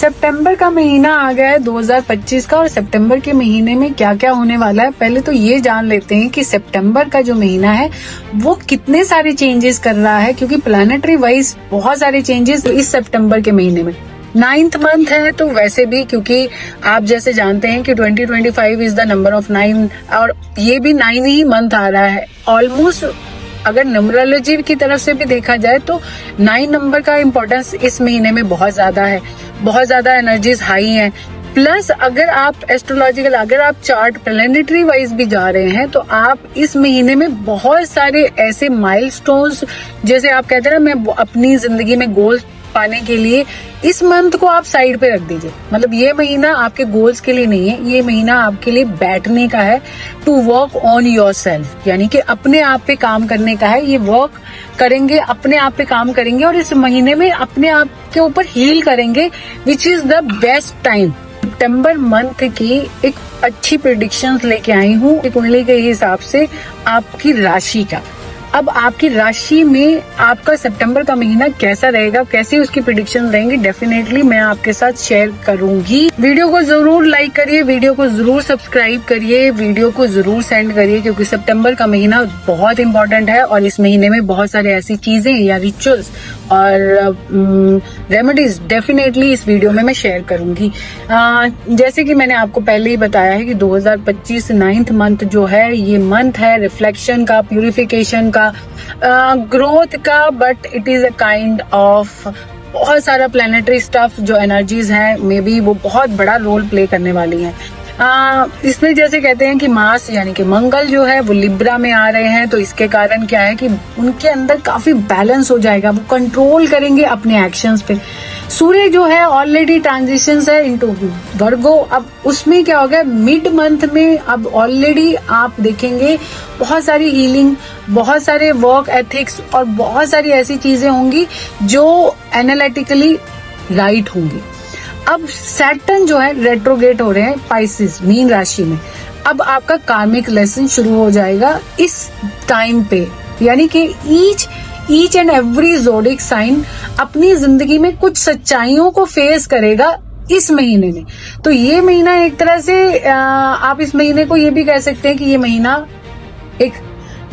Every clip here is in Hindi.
सितंबर का महीना आ गया है 2025 का, और सितंबर के महीने में क्या क्या होने वाला है पहले तो ये जान लेते हैं कि सितंबर का जो महीना है वो कितने सारे चेंजेस कर रहा है, क्योंकि प्लैनेटरी वाइज बहुत सारे चेंजेस इस सितंबर के महीने में। 9th मंथ है तो वैसे भी, क्योंकि आप जैसे जानते हैं कि 2025 इज द नंबर ऑफ 9, और ये भी 9 ही मंथ आ रहा है ऑलमोस्ट। अगर न्यूमरोलॉजी की तरफ से भी देखा जाए तो 9 नंबर का इम्पोर्टेंस इस महीने में बहुत ज्यादा है, बहुत ज्यादा एनर्जीज हाई हैं। प्लस अगर आप एस्ट्रोलॉजिकल, अगर आप चार्ट प्लैनेटरी वाइज भी जा रहे हैं तो आप इस महीने में बहुत सारे ऐसे माइलस्टोन्स, जैसे आप कहते हैं ना, मैं अपनी जिंदगी में गोल्स पाने के लिए इस मंथ को आप साइड पे रख दीजिए। मतलब ये महीना आपके गोल्स के लिए नहीं है, ये महीना आपके लिए बैठने का है, to work on yourself, यानी कि अपने आप पे काम करने का है। ये वर्क करेंगे, अपने आप पे काम करेंगे और इस महीने में अपने आप के ऊपर हील करेंगे, which is the best time. September month की एक अच्छी प्रेडिक्शंस लेके आई हूँ कुंडली के हिसाब से आपकी राशि का। अब आपकी राशि में आपका सितंबर का महीना कैसा रहेगा, कैसे उसकी प्रेडिक्शन रहेंगी, डेफिनेटली मैं आपके साथ शेयर करूंगी। वीडियो को जरूर लाइक करिए, वीडियो को जरूर सब्सक्राइब करिए, वीडियो को जरूर सेंड करिए, क्योंकि सितंबर का महीना बहुत इंपॉर्टेंट है और इस महीने में बहुत सारे ऐसी चीजें या रिचुअल्स और रेमेडीज डेफिनेटली इस वीडियो में मैं शेयर करूंगी। जैसे कि मैंने आपको पहले ही बताया है कि 2025 9th मंथ जो है, ये मंथ है रिफ्लेक्शन का, प्यूरिफिकेशन का, ग्रोथ का, but it is a kind of बहुत सारा प्लैनेटरी स्टफ जो एनर्जीज हैं, मे बी वो बहुत बड़ा रोल प्ले करने वाली हैं। इसमें जैसे कहते हैं कि मार्स यानी कि मंगल जो है वो लिब्रा में आ रहे हैं, तो इसके कारण क्या है कि उनके अंदर काफी बैलेंस हो जाएगा, वो कंट्रोल करेंगे अपने एक्शंस पे। सूर्य जो है ऑलरेडी ट्रांजिशंस है इनटू वर्गो, अब उसमें क्या हो गया मिड मंथ में, अब ऑलरेडी आप देखेंगे बहुत सारी हीलिंग, बहुत सारे वर्क एथिक्स और बहुत सारी ऐसी चीजें होंगी जो एनालिटिकली राइट होंगी। अब सैटर्न जो है रेट्रोगेट हो रहे हैं पाइसेस मीन राशि में। अब आपका कार्मिक लेसन शुरू हो जाएगा इस टाइम पे, यानी कि each and every zodiac sign अपनी जिंदगी में कुछ सच्चाइयों को फेस करेगा इस महीने में। तो ये महीना एक तरह से आप इस महीने को ये भी कह सकते हैं कि ये महीना एक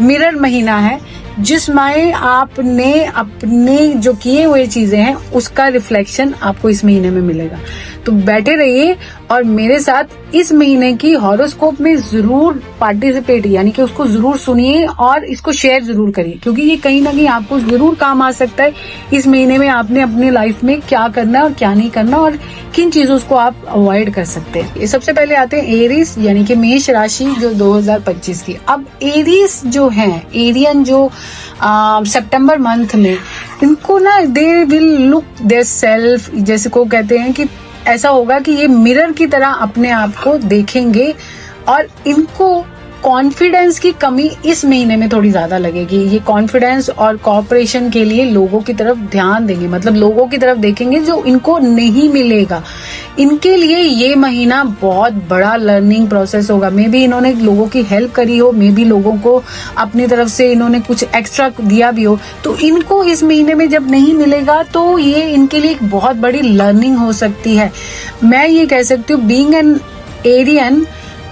मिरर महीना है, जिसमें आपने अपने जो किए हुए चीजें हैं उसका रिफ्लेक्शन आपको इस महीने में मिलेगा। तो बैठे रहिए और मेरे साथ इस महीने की हॉरोस्कोप में जरूर पार्टिसिपेट, यानी कि उसको जरूर सुनिए और इसको शेयर जरूर करिए, क्योंकि ये कहीं ना कहीं आपको जरूर काम आ सकता है इस महीने में आपने अपनी लाइफ में क्या करना है और क्या नहीं करना, और किन चीजों को आप अवॉइड कर सकते हैं। सबसे पहले आते हैं एरीज यानी कि मेष राशि जो 2025 की। अब एरीज जो है, एरियन जो सितंबर मंथ में, इनको ना they will look their self, जैसे को कहते हैं कि ऐसा होगा कि ये मिरर की तरह अपने आप को देखेंगे और इनको कॉन्फिडेंस की कमी इस महीने में थोड़ी ज्यादा लगेगी। ये कॉन्फिडेंस और कोऑपरेशन के लिए लोगों की तरफ ध्यान देंगे, मतलब लोगों की तरफ देखेंगे जो इनको नहीं मिलेगा। इनके लिए ये महीना बहुत बड़ा लर्निंग प्रोसेस होगा। मे बी इन्होंने लोगों की हेल्प करी हो, मे बी लोगों को अपनी तरफ से इन्होंने कुछ एक्स्ट्रा दिया भी हो, तो इनको इस महीने में जब नहीं मिलेगा तो ये इनके लिए एक बहुत बड़ी लर्निंग हो सकती है। मैं ये कह सकती हूँ बीइंग एन एरियन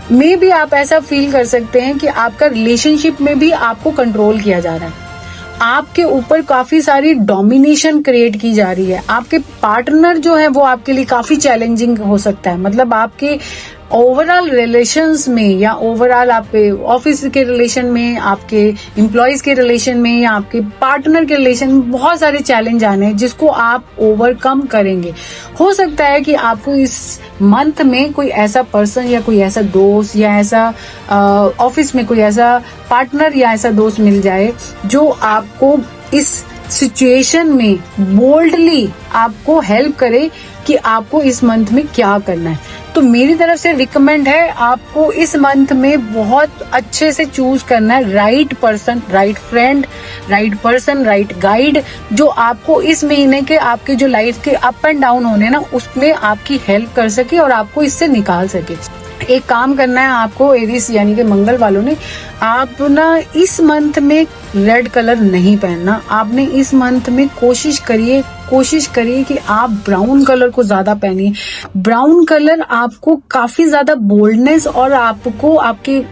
में भी आप ऐसा फील कर सकते हैं कि आपका रिलेशनशिप में भी आपको कंट्रोल किया जा रहा है, आपके ऊपर काफी सारी डोमिनेशन क्रिएट की जा रही है। आपके पार्टनर जो है वो आपके लिए काफी चैलेंजिंग हो सकता है, मतलब आपके ओवरऑल रिलेशंस में या ओवरऑल आपके ऑफिस के रिलेशन में, आपके एम्प्लॉयज के रिलेशन में या आपके पार्टनर के रिलेशन में बहुत सारे चैलेंज आने हैं जिसको आप ओवरकम करेंगे। हो सकता है कि आपको इस मंथ में कोई ऐसा पर्सन या कोई ऐसा दोस्त या ऐसा ऑफिस में कोई ऐसा पार्टनर या ऐसा दोस्त मिल जाए जो आपको इस सिचुएशन में बोल्डली आपको हेल्प करे कि आपको इस मंथ में क्या करना है। तो मेरी तरफ से रिकमेंड है आपको इस मंथ में बहुत अच्छे से चूज करना है right person, right friend, right person, right guide, जो आपको इस महीने के आपके जो लाइफ के अप एंड डाउन होने ना उसमें आपकी हेल्प कर सके और आपको इससे निकाल सके। एक काम करना है आपको एरीज यानी कि मंगल वालों ने, आप ना इस मंथ में रेड कलर नहीं पहनना। आपने इस मंथ में कोशिश करिए कि आप ब्राउन कलर को ज्यादा पहनिए। ब्राउन कलर आपको काफी ज्यादा बोल्डनेस और आपको आपके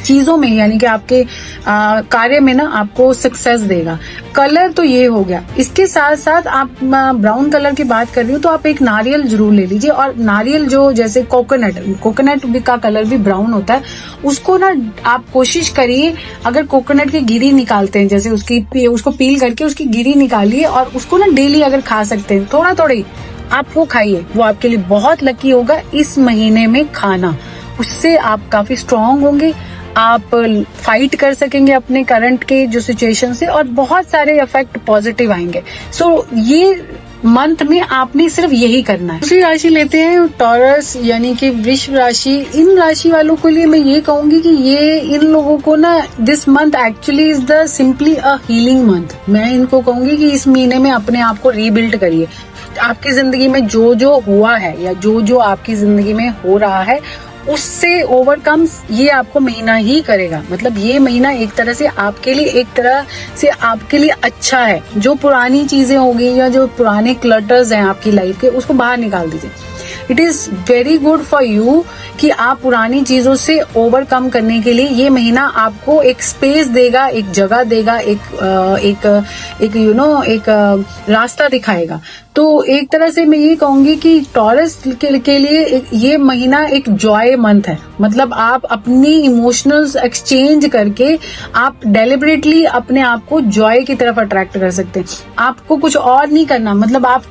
चीजों में यानी कि आपके कार्य में ना आपको सक्सेस देगा। कलर तो ये हो गया। इसके साथ साथ आप ब्राउन कलर की बात कर रही हो तो आप एक नारियल जरूर ले लीजिए। और नारियल जो जैसे कोकोनट का कलर भी ब्राउन होता है, उसको ना आप कोशिश करिए, अगर कोकोनट की गिरी निकालते हैं, जैसे उसको पील करके उसकी गिरी निकालिए और उसको ना डेली अगर खा सकते हैं थोड़ा थोड़ा ही आप वो खाइए, वो आपके लिए बहुत लकी होगा इस महीने में खाना। उससे आप काफी स्ट्रांग होंगे, आप फाइट कर सकेंगे अपने करंट के जो सिचुएशन से और बहुत सारे इफेक्ट पॉजिटिव आएंगे। सो ये मंथ में आपने सिर्फ यही करना है। दूसरी राशि लेते हैं टॉरस यानी कि वृष राशि। इन राशि वालों के लिए मैं ये कहूंगी कि ये इन लोगों को ना this month actually is the simply a healing month. मैं इनको कहूंगी कि इस महीने में अपने आप को रीबिल्ड करिए। आपकी जिंदगी में जो हुआ है या जो आपकी जिंदगी में हो रहा है उससे ओवरकम ये आपको महीना ही करेगा। मतलब ये महीना एक तरह से आपके लिए अच्छा है। जो पुरानी चीजें हो गई या जो पुराने क्लटर्स हैं आपकी लाइफ के, उसको बाहर निकाल दीजिए। It is very good for you कि आप पुरानी चीजों से ओवरकम करने के लिए ये महीना आपको एक स्पेस देगा, एक जगह देगा, एक रास्ता दिखाएगा। तो एक तरह से मैं ये कहूंगी कि टॉरस के लिए ये महीना एक जॉय मंथ है। मतलब आप अपनी इमोशनल्स एक्सचेंज करके आप डेलिबरेटली अपने आप को जॉय की तरफ अट्रैक्ट कर सकते हैं। आपको कुछ और नहीं करना। मतलब आप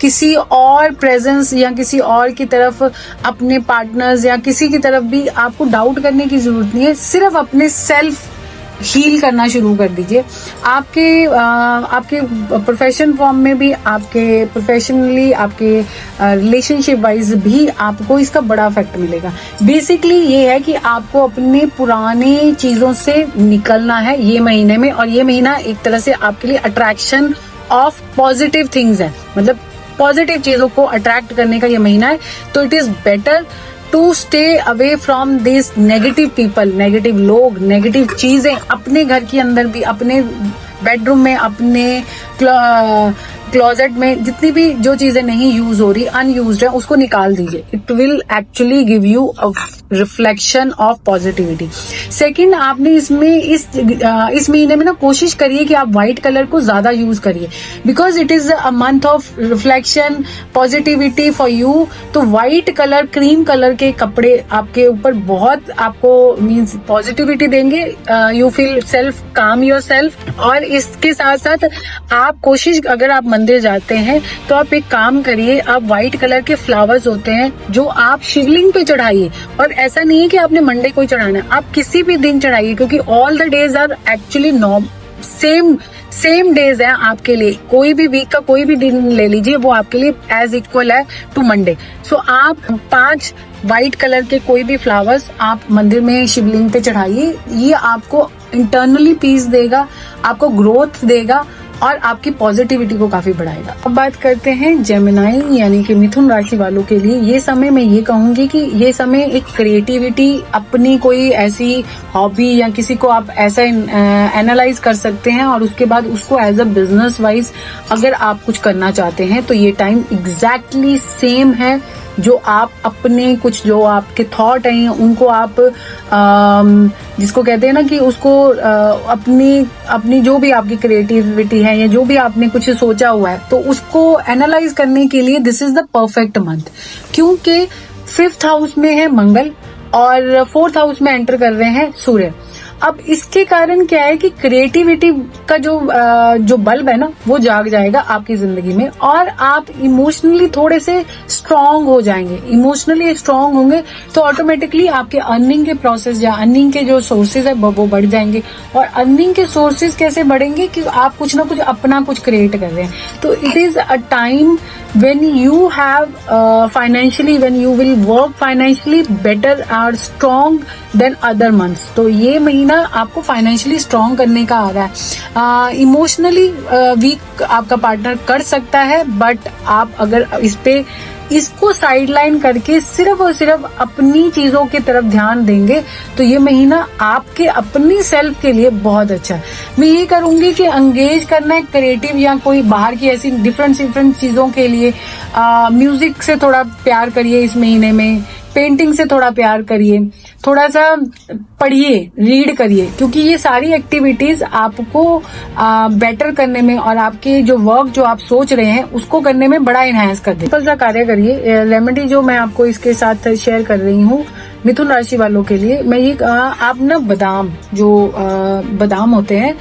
किसी और प्रेजेंस या किसी और की तरफ, अपने पार्टनर्स या किसी की तरफ भी आपको डाउट करने की जरूरत नहीं है। सिर्फ अपने सेल्फ हील करना शुरू कर दीजिए। आपके प्रोफेशन फॉर्म में भी, आपके प्रोफेशनली, आपके रिलेशनशिप वाइज भी आपको इसका बड़ा इफेक्ट मिलेगा। बेसिकली ये है कि आपको अपने पुराने चीजों से निकलना है ये महीने में। और ये महीना एक तरह से आपके लिए अट्रैक्शन ऑफ पॉजिटिव थिंग्स है। मतलब पॉजिटिव चीजों को अट्रैक्ट करने का ये महीना है। तो it is better to stay away from this negative people, negative लोग, नेगेटिव चीजें। अपने घर के अंदर भी, अपने बेडरूम में, अपने क्लोजेट में जितनी भी जो चीजें नहीं यूज हो रही, अनयूज्ड है, उसको निकाल दीजिए। It will actually give you a reflection of positivity. Second, आपने इस महीने में ना कोशिश करिए कि आप व्हाइट कलर को ज्यादा यूज करिए, because it is a month of reflection, positivity for you. तो व्हाइट कलर, क्रीम कलर के कपड़े आपके ऊपर बहुत आपको मीन्स पॉजिटिविटी देंगे। यू फील सेल्फ काम योर सेल्फ। और इसके साथ साथ आप कोशिश, अगर आप मंदिर जाते हैं तो आप एक काम करिए, आप व्हाइट कलर के फ्लावर्स होते हैं जो आप शिवलिंग पे चढ़ाइए। और ऐसा नहीं है कि आपने मंडे को ही चढ़ाना है, आप किसी भी दिन चढ़ाइए, क्योंकि all the days are actually same days है आपके लिए। कोई भी वीक का कोई भी दिन ले लीजिए, वो आपके लिए एज इक्वल है टू मंडे। सो आप 5 व्हाइट कलर के कोई भी फ्लावर्स आप मंदिर में शिवलिंग पे चढ़ाइए। ये आपको इंटरनली पीस देगा, आपको ग्रोथ देगा और आपकी पॉजिटिविटी को काफी बढ़ाएगा। अब बात करते हैं जेमिनाई यानी कि मिथुन राशि वालों के लिए। ये समय मैं ये कहूंगी कि ये समय एक क्रिएटिविटी, अपनी कोई ऐसी हॉबी या किसी को आप ऐसा एनालाइज कर सकते हैं और उसके बाद उसको एज अ बिजनेस वाइज अगर आप कुछ करना चाहते हैं तो ये टाइम एग्जैक्टली सेम है। जो आप अपने कुछ जो आपके थॉट हैं उनको आप जिसको कहते हैं ना कि उसको अपनी जो भी आपकी क्रिएटिविटी है या जो भी आपने कुछ सोचा हुआ है तो उसको एनालाइज करने के लिए this is the perfect month. क्योंकि 5th हाउस में है मंगल और 4th हाउस में एंटर कर रहे हैं सूर्य। अब इसके कारण क्या है कि क्रिएटिविटी का जो बल्ब है ना वो जाग जाएगा आपकी जिंदगी में और आप इमोशनली थोड़े से स्ट्रांग हो जाएंगे। इमोशनली स्ट्रांग होंगे तो ऑटोमेटिकली आपके अर्निंग के प्रोसेस या अर्निंग के जो सोर्सेज है वो बढ़ जाएंगे। और अर्निंग के सोर्सेज कैसे बढ़ेंगे कि आप कुछ ना कुछ अपना कुछ क्रिएट कर रहे हैं। तो it is a time when you have financially, when you will work financially better or strong than other months। तो ये महीना महीना आपको फाइनेंशियली स्ट्रांग करने का आ रहा है। इमोशनली वीक आपका पार्टनर कर सकता है, बट आप अगर इसको साइडलाइन करके सिर्फ और सिर्फ अपनी चीजों की तरफ ध्यान देंगे तो ये महीना आपके अपनी सेल्फ के लिए बहुत अच्छा है। मैं ये करूंगी कि एंगेज करना है क्रिएटिव या कोई बाहर की ऐसी डिफरेंट चीजों के लिए। म्यूजिक से थोड़ा प्यार करिए इस महीने में, पेंटिंग से थोड़ा प्यार करिए, थोड़ा सा पढ़िए, रीड करिए, क्योंकि ये सारी एक्टिविटीज आपको बेटर करने में और आपके जो वर्क जो आप सोच रहे हैं उसको करने में बड़ा इनहैंस कर दे। सिंपल सा कार्य करिए। रेमेडी जो मैं आपको इसके साथ शेयर कर रही हूँ मिथुन राशि वालों के लिए, मैं ये आप ना बादाम बादाम होते हैं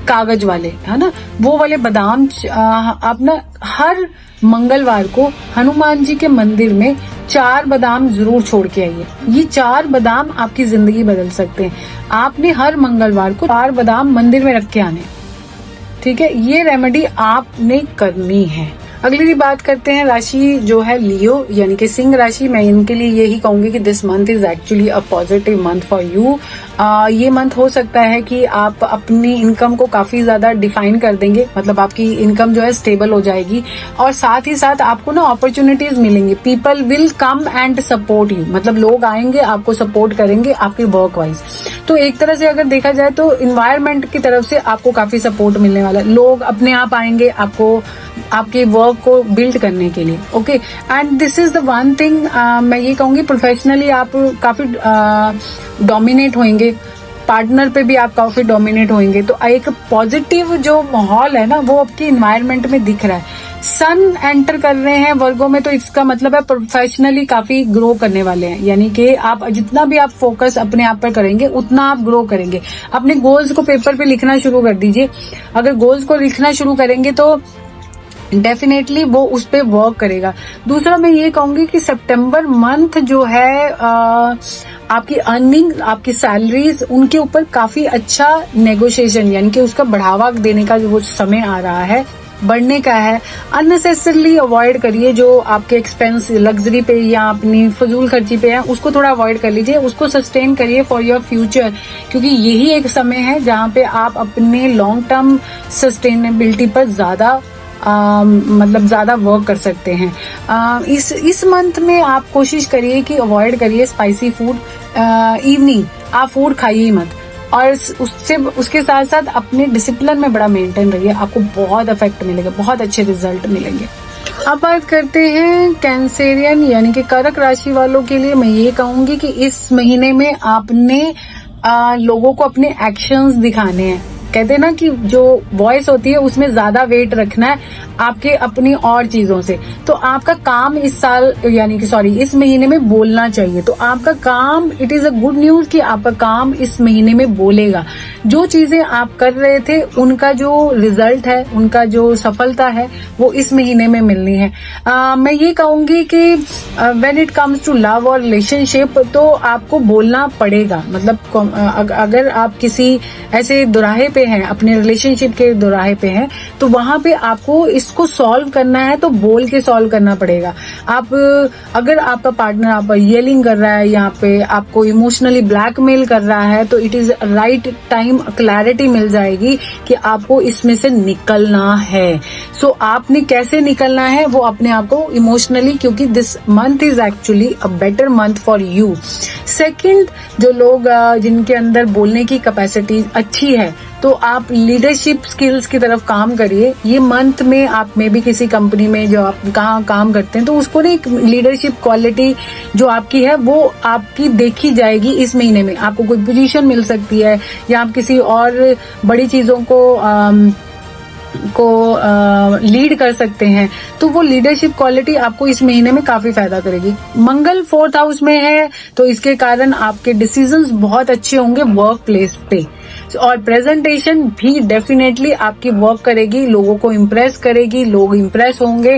कागज वाले, है ना, वो वाले बादाम आप ना हर मंगलवार को हनुमान जी के मंदिर में 4 बादाम जरूर छोड़ के आइए। ये 4 बादाम आपकी जिंदगी बदल सकते हैं। आपने हर मंगलवार को 4 बादाम मंदिर में रख के आने, ठीक है। ये रेमेडी आपने करनी है। अगली बात करते हैं राशि जो है लियो यानी कि सिंह राशि। मैं इनके लिए यही कहूंगी कि this month is actually a positive month for you. ये मंथ हो सकता है कि आप अपनी इनकम को काफी ज्यादा डिफाइन कर देंगे, मतलब आपकी इनकम जो है स्टेबल हो जाएगी और साथ ही साथ आपको ना अपॉर्चुनिटीज मिलेंगी। People will come and support you, मतलब लोग आएंगे आपको सपोर्ट करेंगे आपके वर्क वाइज। तो एक तरह से अगर देखा जाए तो इन्वायरमेंट की तरफ से आपको काफी सपोर्ट मिलने वाला है। लोग अपने आप आएंगे आपको आपके वर्क को बिल्ड करने के लिए। Okay, and this is the one thing मैं ये कहूंगी प्रोफेशनली आप काफी डोमिनेट होंगे, पार्टनर पे भी आप काफी डोमिनेट होंगे। तो एक पॉजिटिव जो माहौल है ना वो आपके इन्वायरमेंट में दिख रहा है। सन एंटर कर रहे हैं वर्गों में, तो इसका मतलब है प्रोफेशनली काफी ग्रो करने वाले हैं, यानी कि आप जितना भी आप फोकस अपने आप पर करेंगे उतना आप ग्रो करेंगे। अपने गोल्स को पेपर पे लिखना शुरू कर दीजिए। अगर गोल्स को लिखना शुरू करेंगे तो डेफिनेटली वो उस पे वर्क करेगा। दूसरा मैं ये कहूंगी कि सितंबर मंथ जो है आपकी अर्निंग, आपकी सैलरीज, उनके ऊपर काफी अच्छा नेगोशिएशन यानी कि उसका बढ़ावा देने का जो वो समय आ रहा है, बढ़ने का है। अननेसेसरली अवॉइड करिए जो आपके एक्सपेंस लग्जरी पे या अपनी फजूल खर्ची पे है, उसको थोड़ा अवॉइड कर लीजिए, उसको सस्टेन करिए फॉर योर फ्यूचर, क्योंकि यही एक समय है जहाँ पे आप अपने लॉन्ग टर्म सस्टेनेबिलिटी पर ज्यादा मतलब ज्यादा वर्क कर सकते हैं। इस मंथ में आप कोशिश करिए कि अवॉइड करिए स्पाइसी फूड। इवनिंग आप फूड खाइए ही मत, और उसके साथ साथ अपने डिसिप्लिन में बड़ा मेंटेन रहिए, आपको बहुत इफेक्ट मिलेगा, बहुत अच्छे रिजल्ट मिलेंगे। अब बात करते हैं कैंसेरियन यानी कि कर्क राशि वालों के लिए। मैं ये कहूंगी कि इस महीने में आपने लोगों को अपने एक्शंस दिखाने हैं। कहते हैं ना कि जो वॉइस होती है उसमें ज्यादा वेट रखना है आपके अपनी और चीजों से। तो आपका काम इस साल यानी कि इस महीने में बोलना चाहिए। तो आपका काम, it is a good news कि आपका काम इस महीने में बोलेगा। जो चीजें आप कर रहे थे उनका जो रिजल्ट है, उनका जो सफलता है वो इस महीने में मिलनी है। मैं ये कहूंगी कि when it comes to love और रिलेशनशिप तो आपको बोलना पड़ेगा। मतलब अगर आप किसी ऐसे दुराहे पे हैं, अपने रिलेशनशिप के दुराहे पे हैं, तो वहां पे आपको इसको सॉल्व करना है तो बोल के सॉल्व करना पड़ेगा। आप अगर आपका पार्टनर आप येलिंग कर रहा है, यहाँ पे आपको इमोशनली ब्लैकमेल कर रहा है, तो it is right time clarity मिल जाएगी कि आपको इसमें से निकलना है। सो आपने कैसे निकलना है वो अपने आप को इमोशनली, क्योंकि this month is actually a better month for you. Second, जो लोग जिनके अंदर बोलने की कैपेसिटी अच्छी है तो आप लीडरशिप स्किल्स की तरफ काम करिए। ये मंथ में आप में भी किसी कंपनी में जो आप कहाँ काम करते हैं तो उसको ना एक लीडरशिप क्वालिटी जो आपकी है वो आपकी देखी जाएगी। इस महीने में आपको कोई पोजीशन मिल सकती है या आप किसी और बड़ी चीजों को लीड कर सकते हैं, तो वो लीडरशिप क्वालिटी आपको इस महीने में काफी फायदा करेगी। मंगल 4th हाउस में है तो इसके कारण आपके डिसीजंस बहुत अच्छे होंगे वर्क प्लेस पे, और प्रेजेंटेशन भी डेफिनेटली आपकी वर्क करेगी, लोगों को इम्प्रेस करेगी, लोग इम्प्रेस होंगे।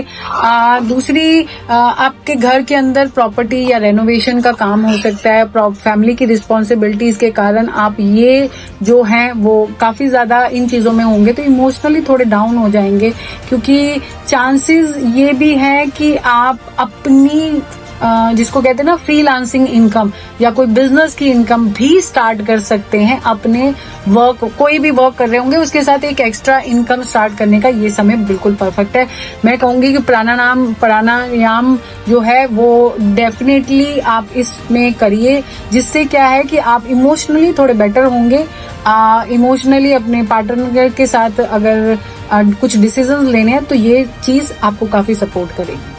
दूसरी आपके घर के अंदर प्रॉपर्टी या रेनोवेशन का काम हो सकता है। फैमिली की रिस्पॉन्सिबिलिटीज के कारण आप ये जो हैं वो काफी ज्यादा इन चीजों में होंगे, तो इमोशनली थोड़े डाउन हो जाएंगे, क्योंकि चांसेस ये भी है कि आप अपनी जिसको कहते हैं ना फ्रीलांसिंग इनकम या कोई बिजनेस की इनकम भी स्टार्ट कर सकते हैं। अपने वर्क, कोई भी वर्क कर रहे होंगे उसके साथ एक एक्स्ट्रा इनकम स्टार्ट करने का ये समय बिल्कुल परफेक्ट है। मैं कहूंगी कि प्राणायाम जो है वो डेफिनेटली आप इसमें करिए, जिससे क्या है कि आप इमोशनली थोड़े बेटर होंगे। इमोशनली अपने पार्टनर के साथ अगर कुछ डिसीजंस लेने हैं तो ये चीज आपको काफी सपोर्ट करेगी।